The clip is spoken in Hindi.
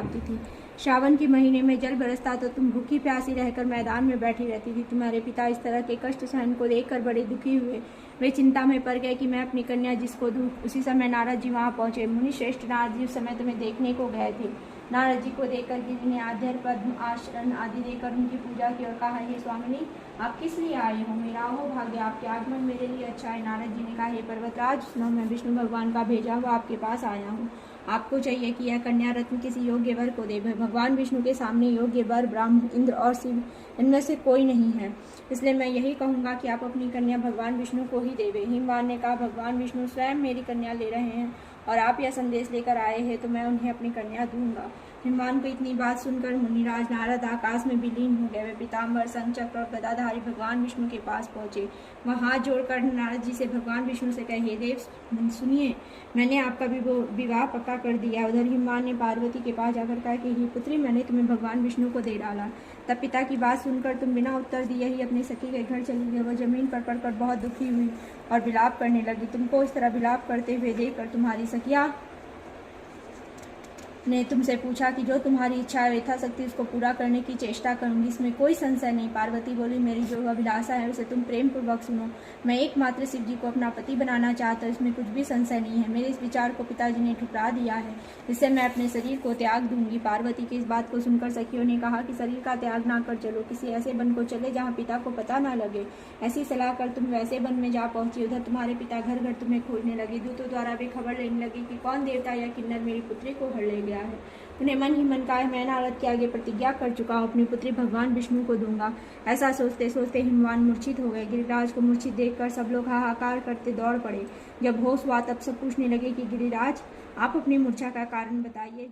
आती थी। श्रावण के महीने में जल बरसता तो तुम भूखी प्यासी रहकर मैदान में बैठी रहती थी। तुम्हारे पिता इस तरह के कष्ट सहन को देखकर बड़े दुखी हुए। वे चिंता में पड़ गए कि मैं अपनी कन्या जिसको दूं। उसी समय नारद जी वहां पहुंचे। मुनि श्रेष्ठ नारद जी उस समय तुम्हें देखने को गए थे। नारद जी को देखकर गिरि ने आद्य पद्म आचरण आदि देकर उनकी पूजा की और कहा, हे स्वामिनी, आप किस लिए आए हो? मेरा अहो भाग्य, आपके आगमन मेरे लिए अच्छा है। नारद जी ने कहा, हे पर्वतराज, सुनो, मैं विष्णु भगवान का भेजा हुआ आपके पास आया हूँ। आपको चाहिए कि यह कन्या रत्न किसी योग्य वर को दे। भगवान विष्णु के सामने योग्य वर ब्रह्म, इंद्र और शिव इनमें से कोई नहीं है, इसलिए मैं यही कहूंगा कि आप अपनी कन्या भगवान विष्णु को ही देवे। हिमवान ने कहा, भगवान विष्णु स्वयं मेरी कन्या ले रहे हैं और आप यह संदेश लेकर आए हैं तो मैं उन्हें अपनी कन्या दूंगा। हिमवान को इतनी बात सुनकर मुनिराज नारद आकाश में विलीन हो गए। वे पीताम्बर, शंख, चक्र और गदाधारी भगवान विष्णु के पास पहुंचे। वह हाथ जोड़कर नारद जी से भगवान विष्णु से कहे, हे देव सुनिए, मैंने आपका विवाह पक्का कर दिया। उधर हिमवान ने पार्वती के पास जाकर कहा कि हे पुत्री, मैंने तुम्हें भगवान विष्णु को दे डाला। तब पिता की बात सुनकर तुम बिना उत्तर दिए ही अपनी सखी के घर चली गई। वह जमीन पर पड़कर बहुत दुखी हुई और विलाप करने लगी। तुमको इस तरह विलाप करते हुए देखकर तुम्हारी सखिया ने तुमसे पूछा कि जो तुम्हारी इच्छा है यथाशक्ति उसको पूरा करने की चेष्टा करूंगी, इसमें कोई संशय नहीं। पार्वती बोली, मेरी जो अभिलाषा है उसे तुम प्रेम पूर्वक सुनो। मैं एकमात्र शिव जी को अपना पति बनाना चाहता हूँ, इसमें कुछ भी संशय नहीं है। मेरे इस विचार को पिताजी ने ठुकरा दिया है, इससे मैं अपने शरीर को त्याग दूंगी। पार्वती की इस बात को सुनकर सखियों ने कहा कि शरीर का त्याग ना कर चलो, किसी ऐसे वन को चले जहाँ पिता को पता ना लगे। ऐसी सलाह कर तुम वैसे वन में जा पहुंची। उधर तुम्हारे पिता घर घर तुम्हें खोजने लगे। दूतों द्वारा भी खबर लेने लगी कि कौन देवता या किन्नर मेरी पुत्री को हर ले गया है। उन्हें मन ही मन कहा, मैं नारद के आगे प्रतिज्ञा कर चुका हूँ, अपनी पुत्री भगवान विष्णु को दूंगा। ऐसा सोचते सोचते हिमवान मूर्छित हो गए। गिरिराज को मूर्छित देखकर सब लोग हाहाकार करते दौड़ पड़े। जब होश हुआ तब सब पूछने लगे कि गिरिराज, आप अपनी मूर्छा का कारण बताइए।